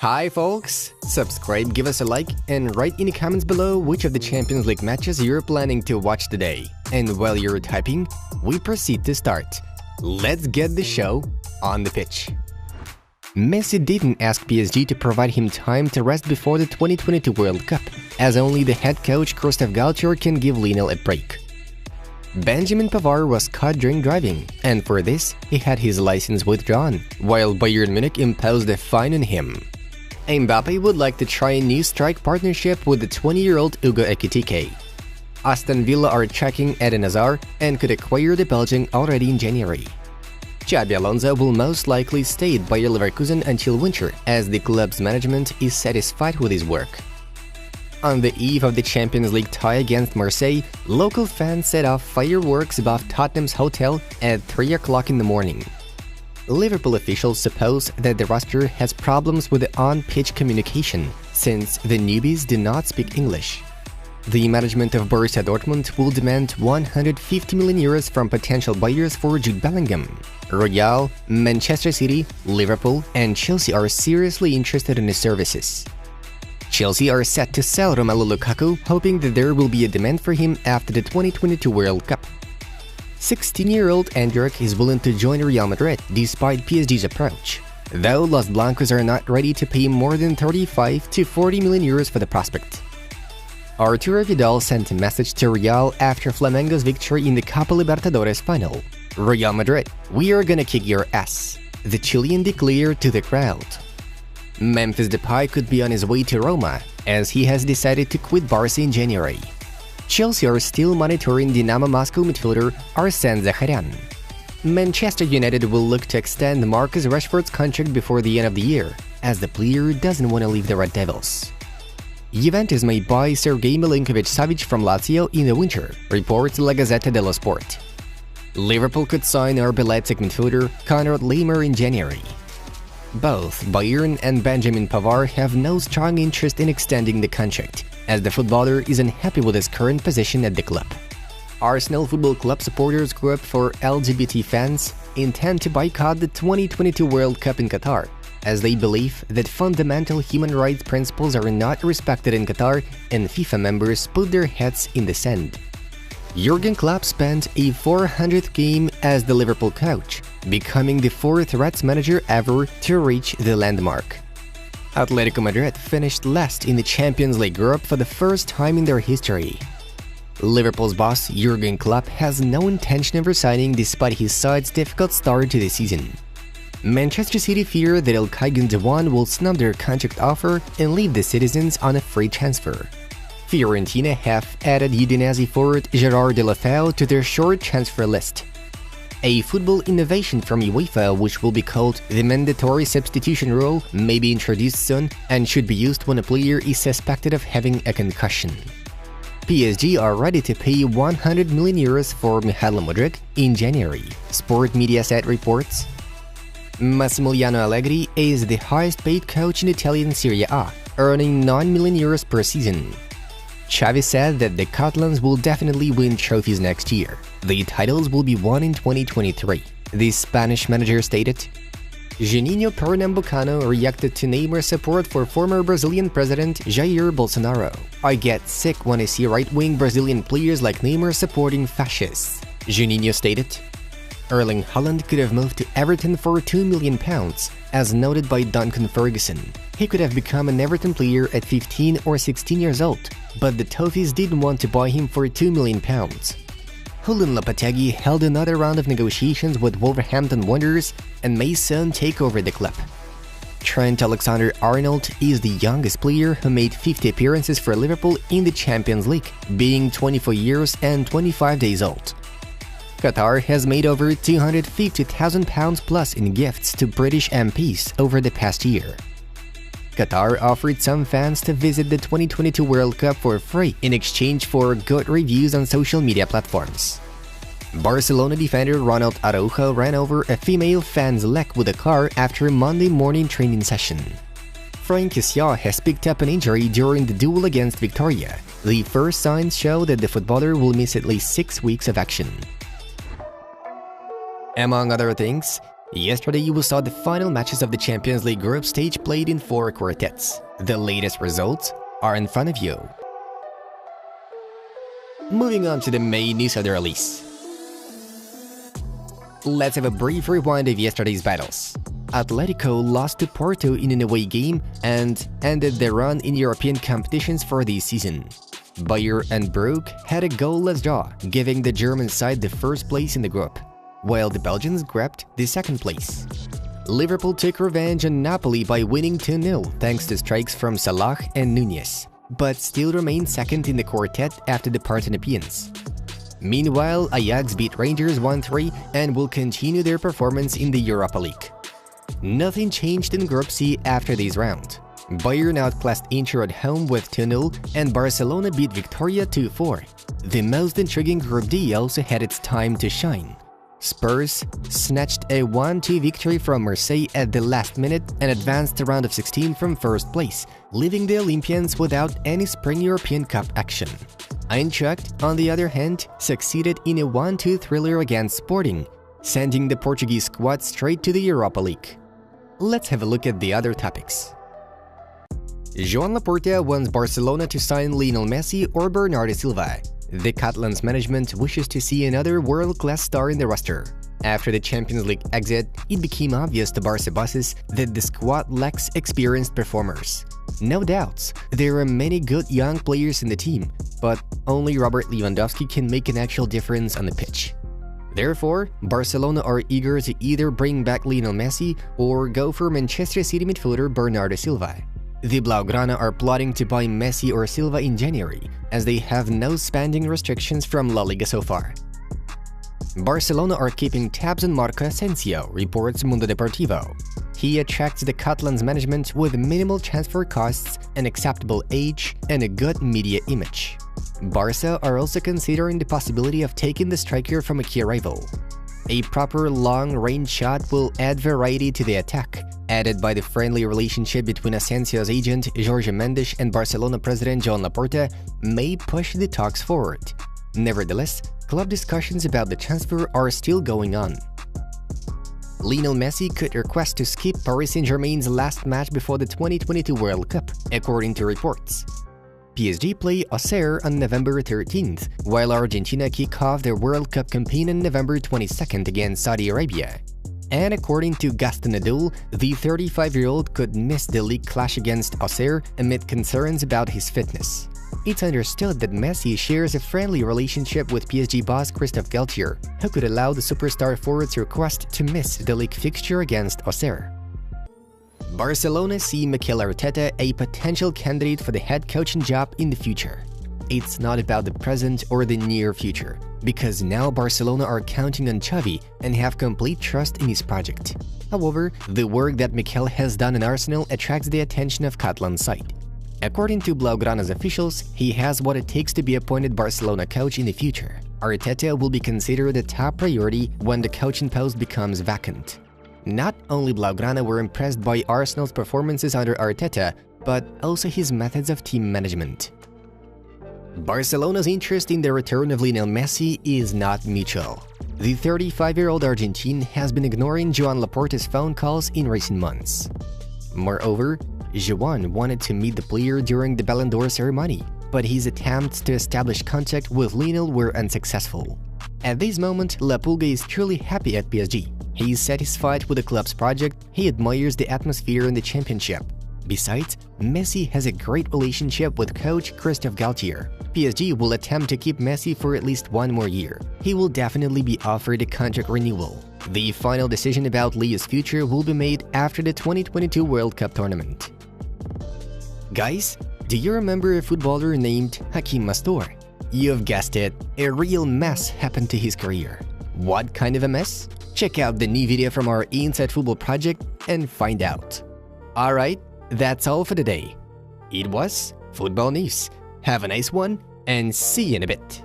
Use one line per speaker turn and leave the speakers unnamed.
Hi folks! Subscribe, give us a like, and write in the comments below which of the Champions League matches you're planning to watch today. And while you're typing, we proceed to start. Let's get the show on the pitch. Messi didn't ask PSG to provide him time to rest before the 2022 World Cup, as only the head coach Christophe Galtier can give Lionel a break. Benjamin Pavard was caught drink driving, and for this, he had his license withdrawn, while Bayern Munich imposed a fine on him. Mbappe would like to try a new strike partnership with the 20-year-old Hugo Ekitike. Aston Villa are checking Eden Hazard and could acquire the Belgian already in January. Xabi Alonso will most likely stay at Bayer Leverkusen until winter, as the club's management is satisfied with his work. On the eve of the Champions League tie against Marseille, local fans set off fireworks above Tottenham's hotel at 3 o'clock in the morning. Liverpool officials suppose that the roster has problems with the on-pitch communication, since the newbies do not speak English. The management of Borussia Dortmund will demand 150 million euros from potential buyers for Jude Bellingham. Real, Manchester City, Liverpool, and Chelsea are seriously interested in his services. Chelsea are set to sell Romelu Lukaku, hoping that there will be a demand for him after the 2022 World Cup. 16-year-old Endrick is willing to join Real Madrid despite PSG's approach, though Los Blancos are not ready to pay more than 35 to 40 million euros for the prospect. Arturo Vidal sent a message to Real after Flamengo's victory in the Copa Libertadores final. "Real Madrid, we are gonna kick your ass," the Chilean declared to the crowd. Memphis Depay could be on his way to Roma, as he has decided to quit Barca in January. Chelsea are still monitoring Dynamo Moscow midfielder Arsene Zakharyan. Manchester United will look to extend Marcus Rashford's contract before the end of the year, as the player doesn't want to leave the Red Devils. Juventus may buy Sergei Milinkovic-Savic from Lazio in the winter, reports La Gazzetta dello Sport. Liverpool could sign RB Leipzig midfielder Konrad Laimer in January. Both Bayern and Benjamin Pavard have no strong interest in extending the contract, as the footballer is unhappy with his current position at the club. Arsenal Football Club supporters group for LGBT fans intend to boycott the 2022 World Cup in Qatar, as they believe that fundamental human rights principles are not respected in Qatar and FIFA members put their heads in the sand. Jurgen Klopp spent a 400th game as the Liverpool coach, becoming the 4th Reds manager ever to reach the landmark. Atletico Madrid finished last in the Champions League group for the first time in their history. Liverpool's boss Jurgen Klopp has no intention of resigning despite his side's difficult start to the season. Manchester City fear that Ilkay Gundogan will snub their contract offer and leave the citizens on a free transfer. Fiorentina have added Udinese forward Gerard Deulofeu to their short transfer list. A football innovation from UEFA, which will be called the mandatory substitution rule, may be introduced soon and should be used when a player is suspected of having a concussion. PSG are ready to pay 100 million euros for Michailo Mudryk in January, Sport Mediaset reports. Massimiliano Allegri is the highest-paid coach in Italian Serie A, earning 9 million euros per season. Xavi said that the Catalans will definitely win trophies next year. The titles will be won in 2023, the Spanish manager stated. Juninho Pernambucano reacted to Neymar's support for former Brazilian president Jair Bolsonaro. "I get sick when I see right-wing Brazilian players like Neymar supporting fascists," Juninho stated. Erling Haaland could have moved to Everton for £2 million, as noted by Duncan Ferguson. He could have become an Everton player at 15 or 16 years old, but the Toffees didn't want to buy him for £2 million. Julian Lopetegui held another round of negotiations with Wolverhampton Wanderers and may soon take over the club. Trent Alexander-Arnold is the youngest player who made 50 appearances for Liverpool in the Champions League, being 24 years and 25 days old. Qatar has made over £250,000 plus in gifts to British MPs over the past year. Qatar offered some fans to visit the 2022 World Cup for free in exchange for good reviews on social media platforms. Barcelona defender Ronald Araujo ran over a female fan's leg with a car after a Monday morning training session. Frank Kessié has picked up an injury during the duel against Victoria. The first signs show that the footballer will miss at least 6 weeks of action. Among other things, Yesterday, we saw the final matches of the Champions League group stage played in 4 quartets. The latest results are in front of you. Moving on to the main news of the release. Let's have a brief rewind of yesterday's battles. Atletico lost to Porto in an away game and ended their run in European competitions for this season. Bayer and Brugge had a goalless draw, giving the German side the first place in the group, while the Belgians grabbed the second place. Liverpool took revenge on Napoli by winning 2-0 thanks to strikes from Salah and Nunez, but still remained second in the quartet after the Parthenopans. Meanwhile, Ajax beat Rangers 1-3 and will continue their performance in the Europa League. Nothing changed in Group C after this round. Bayern outclassed Inter at home with 2-0 and Barcelona beat Victoria 2-4. The most intriguing Group D also had its time to shine. Spurs snatched a 1-2 victory from Marseille at the last minute and advanced to round of 16 from first place, leaving the Olympians without any Spring European Cup action. Eintracht, on the other hand, succeeded in a 1-2 thriller against Sporting, sending the Portuguese squad straight to the Europa League. Let's have a look at the other topics. Joan Laporta wants Barcelona to sign Lionel Messi or Bernardo Silva. The Catalans management wishes to see another world-class star in the roster. After the Champions League exit, it became obvious to Barca bosses that the squad lacks experienced performers. No doubts, there are many good young players in the team, but only Robert Lewandowski can make an actual difference on the pitch. Therefore, Barcelona are eager to either bring back Lionel Messi or go for Manchester City midfielder Bernardo Silva. The Blaugrana are plotting to buy Messi or Silva in January, as they have no spending restrictions from La Liga so far. Barcelona are keeping tabs on Marco Asensio, reports Mundo Deportivo. He attracts the Catalans management with minimal transfer costs, an acceptable age, and a good media image. Barca are also considering the possibility of taking the striker from a key rival. A proper long-range shot will add variety to the attack, added by the friendly relationship between Asensio's agent Jorge Mendes and Barcelona president Joan Laporta may push the talks forward. Nevertheless, club discussions about the transfer are still going on. Lionel Messi could request to skip Paris Saint-Germain's last match before the 2022 World Cup, according to reports. PSG play Auxerre on November 13th, while Argentina kick off their World Cup campaign on November 22nd against Saudi Arabia. And according to Gaston Nadal, the 35-year-old could miss the league clash against Auxerre amid concerns about his fitness. It's understood that Messi shares a friendly relationship with PSG boss Christophe Galtier, who could allow the superstar forward's request to miss the league fixture against Auxerre. Barcelona see Mikel Arteta a potential candidate for the head coaching job in the future. It's not about the present or the near future, because now Barcelona are counting on Xavi and have complete trust in his project. However, the work that Mikel has done in Arsenal attracts the attention of Catalan's side. According to Blaugrana's officials, he has what it takes to be appointed Barcelona coach in the future. Arteta will be considered a top priority when the coaching post becomes vacant. Not only Blaugrana were impressed by Arsenal's performances under Arteta, but also his methods of team management. Barcelona's interest in the return of Lionel Messi is not mutual. The 35-year-old Argentine has been ignoring Joan Laporta's phone calls in recent months. Moreover, Joan wanted to meet the player during the Ballon d'Or ceremony, but his attempts to establish contact with Lionel were unsuccessful. At this moment, La Pulga is truly happy at PSG. He is satisfied with the club's project, he admires the atmosphere in the championship. Besides, Messi has a great relationship with coach Christophe Galtier. PSG will attempt to keep Messi for at least one more year. He will definitely be offered a contract renewal. The final decision about Leo's future will be made after the 2022 World Cup tournament. Guys, do you remember a footballer named Hakim Mastor? You've guessed it, a real mess happened to his career. What kind of a mess? Check out the new video from our Inside Football project and find out. Alright, that's all for today. It was Football News. Have a nice one and see you in a bit.